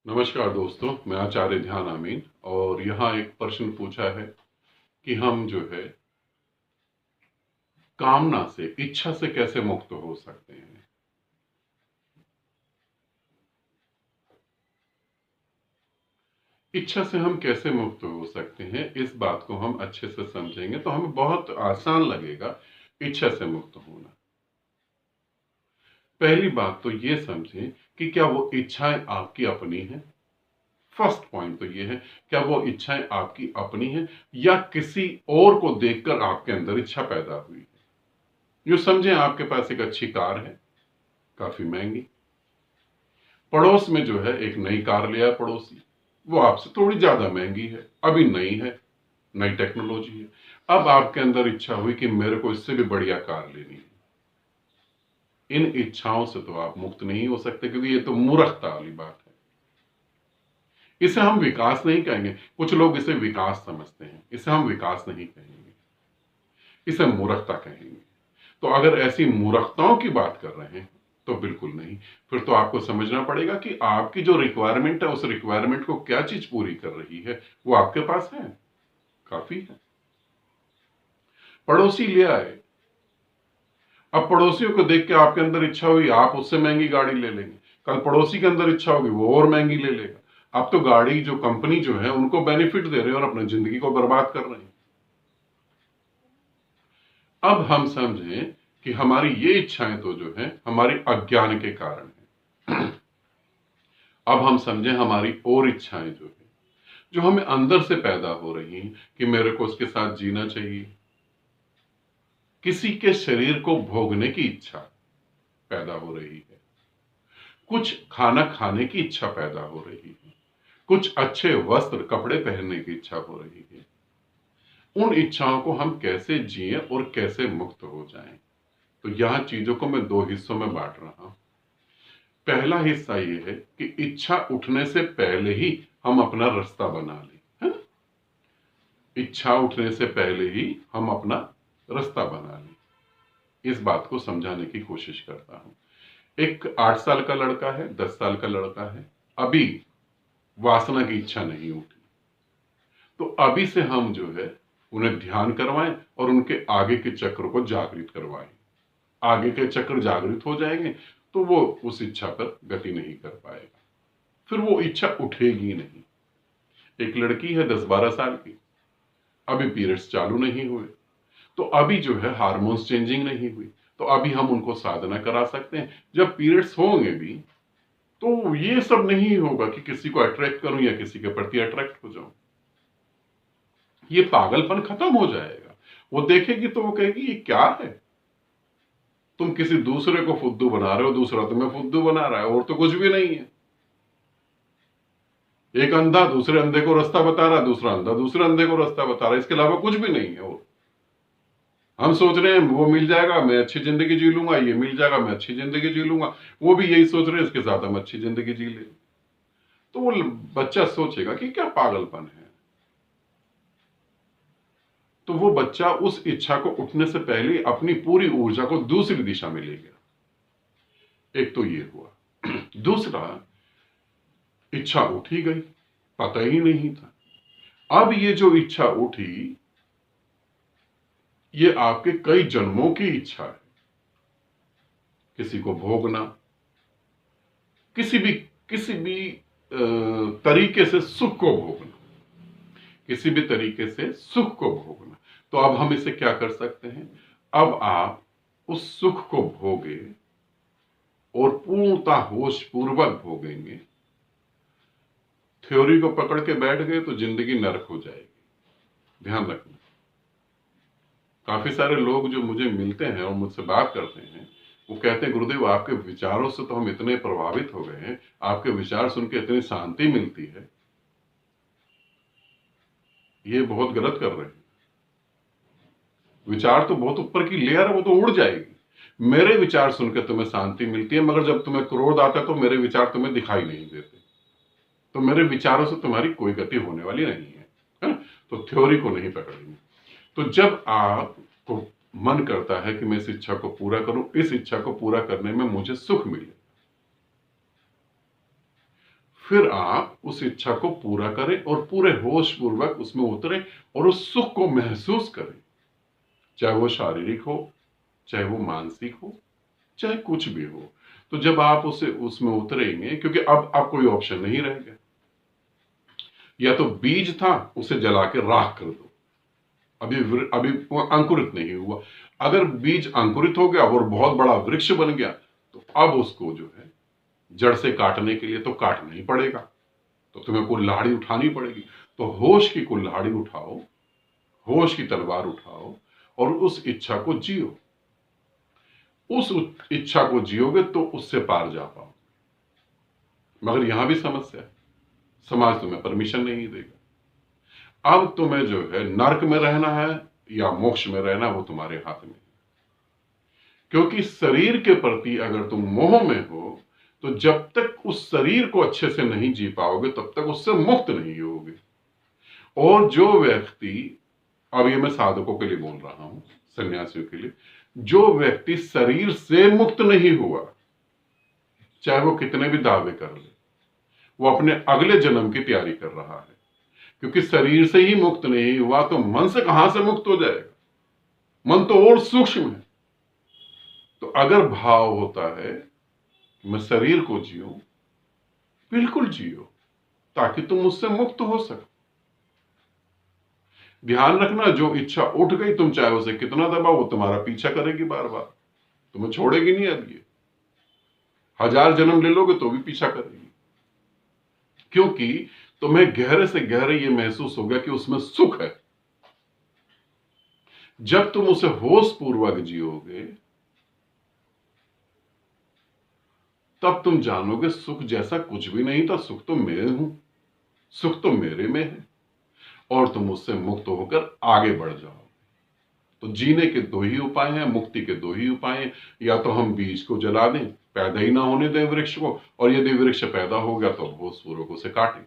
नमस्कार दोस्तों, मैं आचार्य ध्यान आमीन। और यहाँ एक प्रश्न पूछा है कि हम जो है कामना से, इच्छा से कैसे मुक्त हो सकते हैं। इच्छा से हम कैसे मुक्त हो सकते हैं, इस बात को हम अच्छे से समझेंगे तो हमें बहुत आसान लगेगा इच्छा से मुक्त होना। पहली बात तो ये समझें कि क्या वो इच्छाएं आपकी अपनी हैं। फर्स्ट पॉइंट तो ये है, क्या वो इच्छाएं आपकी अपनी हैं या किसी और को देखकर आपके अंदर इच्छा पैदा हुई है। यूं समझें, आपके पास एक अच्छी कार है, काफी महंगी। पड़ोस में जो है एक नई कार लिया है पड़ोसी, वो आपसे थोड़ी ज्यादा महंगी है, अभी नई है, नई टेक्नोलॉजी है। अब आपके अंदर इच्छा हुई कि मेरे को इससे भी बढ़िया कार लेनी है। इन इच्छाओं से तो आप मुक्त नहीं हो सकते, क्योंकि ये तो मूर्खता वाली बात है। इसे हम विकास नहीं कहेंगे। कुछ लोग इसे विकास समझते हैं, इसे हम विकास नहीं कहेंगे, इसे मूर्खता कहेंगे। तो अगर ऐसी मूर्खताओं की बात कर रहे हैं तो बिल्कुल नहीं। फिर तो आपको समझना पड़ेगा कि आपकी जो रिक्वायरमेंट है, उस रिक्वायरमेंट को क्या चीज पूरी कर रही है, वो आपके पास है, काफी है। पड़ोसी ले आए, अब पड़ोसियों को देख के आपके अंदर इच्छा हुई, आप उससे महंगी गाड़ी ले लेंगे। कल पड़ोसी के अंदर इच्छा होगी, वो और महंगी ले लेगा। आप तो गाड़ी जो कंपनी जो है उनको बेनिफिट दे रहे हैं और अपनी जिंदगी को बर्बाद कर रहे हैं। अब हम समझें कि हमारी ये इच्छाएं तो जो है हमारी अज्ञान के कारण है। अब हम समझें हमारी और इच्छाएं जो है, जो हमें अंदर से पैदा हो रही हैं कि मेरे को उसके साथ जीना चाहिए। किसी के शरीर को भोगने की इच्छा पैदा हो रही है, कुछ खाना खाने की इच्छा पैदा हो रही है, कुछ अच्छे वस्त्र कपड़े पहनने की इच्छा हो रही है। उन इच्छाओं को हम कैसे जिएं और कैसे मुक्त हो जाएं। तो यहां चीजों को मैं दो हिस्सों में बांट रहा हूं। पहला हिस्सा ये है कि इच्छा उठने से पहले ही हम अपना रास्ता बना लें, है ना? इच्छा उठने से पहले ही हम अपना रास्ता बना लें। इस बात को समझाने की कोशिश करता हूं। एक 8 साल का लड़का है, 10 साल का लड़का है, अभी वासना की इच्छा नहीं उठी। तो अभी से हम जो है उन्हें ध्यान करवाएं और उनके आगे के चक्र को जागृत करवाएं। आगे के चक्र जागृत हो जाएंगे तो वो उस इच्छा पर गति नहीं कर पाएगा, फिर वो इच्छा उठेगी नहीं। एक लड़की है 10-12 साल की, अभी पीरियड्स चालू नहीं हुए, तो अभी जो है हार्मोन्स चेंजिंग नहीं हुई, तो अभी हम उनको साधना करा सकते हैं। जब पीरियड्स होंगे भी तो ये सब नहीं होगा कि किसी को अट्रैक्ट करूं या किसी के प्रति अट्रैक्ट हो जाऊं। ये पागलपन खत्म हो जाएगा। वो देखेगी तो वो कहेगी ये क्या है, तुम किसी दूसरे को फुद्दू बना रहे हो, दूसरा तुम्हें फुद्दू बना रहा है, और तो कुछ भी नहीं है। एक अंधा दूसरे अंधे को रास्ता बता रहा है, दूसरा अंधा दूसरे अंधे को रास्ता बता रहा है, इसके अलावा कुछ भी नहीं है। और हम सोच रहे हैं वो मिल जाएगा मैं अच्छी जिंदगी जी लूंगा, ये मिल जाएगा मैं अच्छी जिंदगी जी लूंगा, वो भी यही सोच रहे हैं इसके साथ हम अच्छी जिंदगी जी ले। तो वो बच्चा सोचेगा कि क्या पागलपन है। तो वो बच्चा उस इच्छा को उठने से पहले अपनी पूरी ऊर्जा को दूसरी दिशा में ले गया। एक तो ये हुआ। दूसरा, इच्छा उठी गई, पता ही नहीं था। अब ये जो इच्छा उठी, ये आपके कई जन्मों की इच्छा है। किसी को भोगना, किसी भी तरीके से सुख को भोगना, किसी भी तरीके से सुख को भोगना। तो अब हम इसे क्या कर सकते हैं, अब आप उस सुख को भोगे और पूर्णता होश पूर्वक भोगेंगे। थ्योरी को पकड़ के बैठ गए तो जिंदगी नरक हो जाएगी, ध्यान रखना। काफी सारे लोग जो मुझे मिलते हैं और मुझसे बात करते हैं, वो कहते हैं गुरुदेव आपके विचारों से तो हम इतने प्रभावित हो गए हैं, आपके विचार सुन के इतनी शांति मिलती है। ये बहुत गलत कर रहे हैं। विचार तो बहुत ऊपर की लेयर है, वो तो उड़ जाएगी। मेरे विचार सुनकर तुम्हें शांति मिलती है, मगर जब तुम्हें क्रोध आता है तो मेरे विचार तुम्हें दिखाई नहीं देते। तो मेरे विचारों से तुम्हारी कोई गति होने वाली नहीं है, तो थ्योरी को नहीं पकड़ेंगे। तो जब आपको मन करता है कि मैं इस इच्छा को पूरा करूं, इस इच्छा को पूरा करने में मुझे सुख मिले, फिर आप उस इच्छा को पूरा करें और पूरे होश पूर्वक उसमें उतरें और उस सुख को महसूस करें, चाहे वो शारीरिक हो, चाहे वो मानसिक हो, चाहे कुछ भी हो। तो जब आप उसे उसमें उतरेंगे, क्योंकि अब कोई ऑप्शन नहीं रहेगा, या तो बीज था उसे जला के राख कर दो, अभी वो अंकुरित नहीं हुआ। अगर बीज अंकुरित हो गया और बहुत बड़ा वृक्ष बन गया, तो अब उसको जो है जड़ से काटने के लिए तो काटना ही पड़ेगा, तो तुम्हें कुल्हाड़ी उठानी पड़ेगी। तो होश की कुल्हाड़ी उठाओ, होश की तलवार उठाओ और उस इच्छा को जियो। उस इच्छा को जियोगे तो उससे पार जा पाओ। मगर यहां भी समस्या है, समाज तुम्हें परमिशन नहीं देगा। अब तुम्हें जो है नरक में रहना है या मोक्ष में रहना, वो तुम्हारे हाथ में है। क्योंकि शरीर के प्रति अगर तुम मोह में हो, तो जब तक उस शरीर को अच्छे से नहीं जी पाओगे तब तक उससे मुक्त नहीं होगे। और जो व्यक्ति, अब ये मैं साधकों के लिए बोल रहा हूं, सन्यासियों के लिए, जो व्यक्ति शरीर से मुक्त नहीं हुआ, चाहे वो कितने भी दावे कर ले, वो अपने अगले जन्म की तैयारी कर रहा है। क्योंकि शरीर से ही मुक्त नहीं हुआ तो मन से कहां से मुक्त हो जाएगा? मन तो और सूक्ष्म है। तो अगर भाव होता है मैं शरीर को जियो, बिल्कुल जियो, ताकि तुम उससे मुक्त हो सको। ध्यान रखना, जो इच्छा उठ गई, तुम चाहे उसे कितना दबाओ, वो तुम्हारा पीछा करेगी बार बार, तुम्हें छोड़ेगी नहीं। अब ये 1000 जन्म ले लोगे तो भी पीछा करेगी, क्योंकि तुम्हें गहरे से गहरे ये महसूस होगा कि उसमें सुख है। जब तुम उसे होश पूर्वक जियोगे, तब तुम जानोगे सुख जैसा कुछ भी नहीं था, सुख तो मैं हूं, सुख तो मेरे में है, और तुम उससे मुक्त होकर आगे बढ़ जाओ। तो जीने के दो ही उपाय हैं, मुक्ति के दो ही उपाय हैं। या तो हम बीज को जला दें, पैदा ही ना होने दें वृक्ष को, और यदि वृक्ष पैदा हो गया तो होश पूर्वक उसे काटें।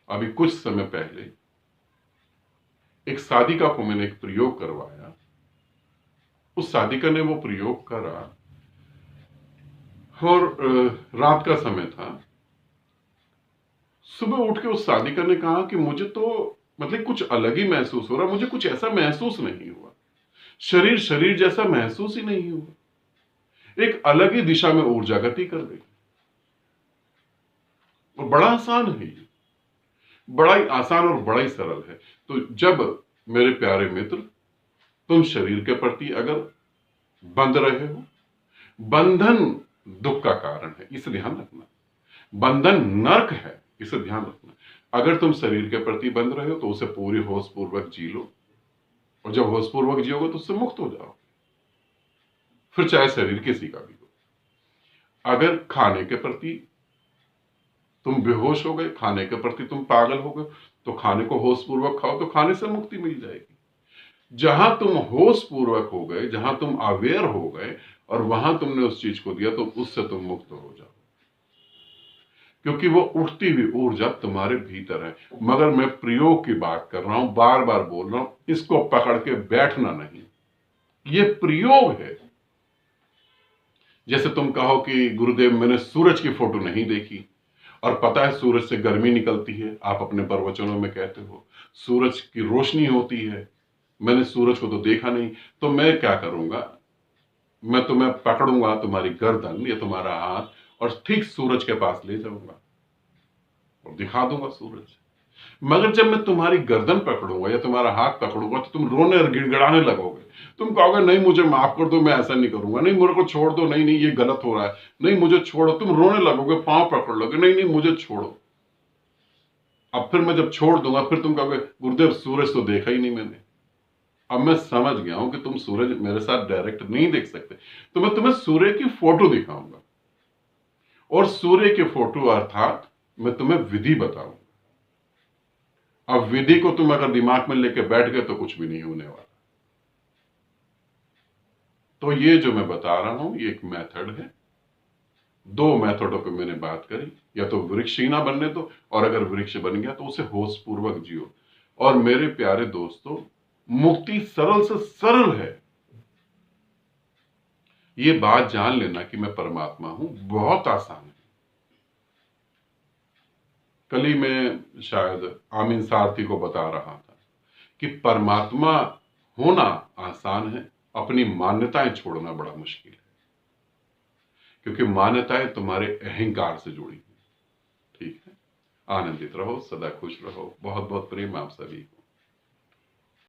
अभी कुछ समय पहले एक साधिका को मैंने एक प्रयोग करवाया। उस साधिका ने वो प्रयोग करा और रात का समय था। सुबह उठ के उस साधिका ने कहा कि मुझे तो मतलब कुछ अलग ही महसूस हो रहा, मुझे कुछ ऐसा महसूस नहीं हुआ, शरीर शरीर जैसा महसूस ही नहीं हुआ, एक अलग ही दिशा में ऊर्जा गति कर गई। और बड़ा आसान है ये, बड़ा ही आसान और बड़ा ही सरल है। तो जब मेरे प्यारे मित्र, तुम शरीर के प्रति अगर बंध रहे हो, बंधन दुख का कारण है, इसे ध्यान रखना। बंधन नरक है, इसे ध्यान रखना। अगर तुम शरीर के प्रति बंध रहे हो तो उसे पूरी होश पूर्वक जी लो, और जब होश पूर्वक जियोगे तो उससे मुक्त हो जाओ, फिर चाहे शरीर किसी का भी हो। अगर खाने के प्रति तुम बेहोश हो गए, खाने के प्रति तुम पागल हो गए, तो खाने को होश पूर्वक खाओ, तो खाने से मुक्ति मिल जाएगी। जहां तुम होश पूर्वक हो गए, जहां तुम अवेयर हो गए और वहां तुमने उस चीज को दिया, तो उससे तुम मुक्त हो जाओ, क्योंकि वो उठती हुई ऊर्जा तुम्हारे भीतर है। मगर मैं प्रयोग की बात कर रहा हूं, बार बार बोल रहा हूं, इसको पकड़ के बैठना नहीं, ये प्रयोग है। जैसे तुम कहो कि गुरुदेव मैंने सूरज की फोटो नहीं देखी, और पता है सूरज से गर्मी निकलती है, आप अपने प्रवचनों में कहते हो सूरज की रोशनी होती है, मैंने सूरज को तो देखा नहीं, तो मैं क्या करूंगा, मैं तुम्हें पकड़ूंगा, तुम्हारी गर्दन या तुम्हारा हाथ, और ठीक सूरज के पास ले जाऊंगा और दिखा दूंगा सूरज। मगर जब मैं तुम्हारी गर्दन पकड़ूंगा या तुम्हारा हाथ पकड़ूंगा तो तुम रोने और गिड़गिड़ाने लगोगे, तुम कहोगे नहीं मुझे माफ कर दो, मैं ऐसा नहीं करूंगा, नहीं मेरे को छोड़ दो, नहीं नहीं ये गलत हो रहा है, नहीं मुझे छोड़ो, तुम रोने लगोगे, पांव पकड़ लोगे, नहीं नहीं मुझे छोड़ो। अब फिर मैं जब छोड़ दूंगा, फिर तुम कहोगे गुरुदेव सूरज तो देखा ही नहीं मैंने। अब मैं समझ गया हूं कि तुम सूरज मेरे साथ डायरेक्ट नहीं देख सकते, तो मैं तुम्हें सूर्य की फोटो दिखाऊंगा, और सूर्य की फोटो अर्थात मैं तुम्हें विधि बताऊंगा। अब विधि को तुम अगर दिमाग में लेके बैठ गए तो कुछ भी नहीं होने वाला। तो ये जो मैं बता रहा हूं ये एक मेथड है। दो मेथडों पे मैंने बात करी, या तो वृक्ष ही ना बनने दो, और अगर वृक्ष बन गया तो उसे होश पूर्वक जियो। और मेरे प्यारे दोस्तों, मुक्ति सरल से सरल है। ये बात जान लेना कि मैं परमात्मा हूं बहुत आसान है। कल ही मैं शायद आमीन सारथी को बता रहा था कि परमात्मा होना आसान है, अपनी मान्यताएं छोड़ना बड़ा मुश्किल है, क्योंकि मान्यताएं तुम्हारे अहंकार से जुड़ी हैं। ठीक है, आनंदित रहो, सदा खुश रहो। बहुत बहुत प्रेम आप सभी को।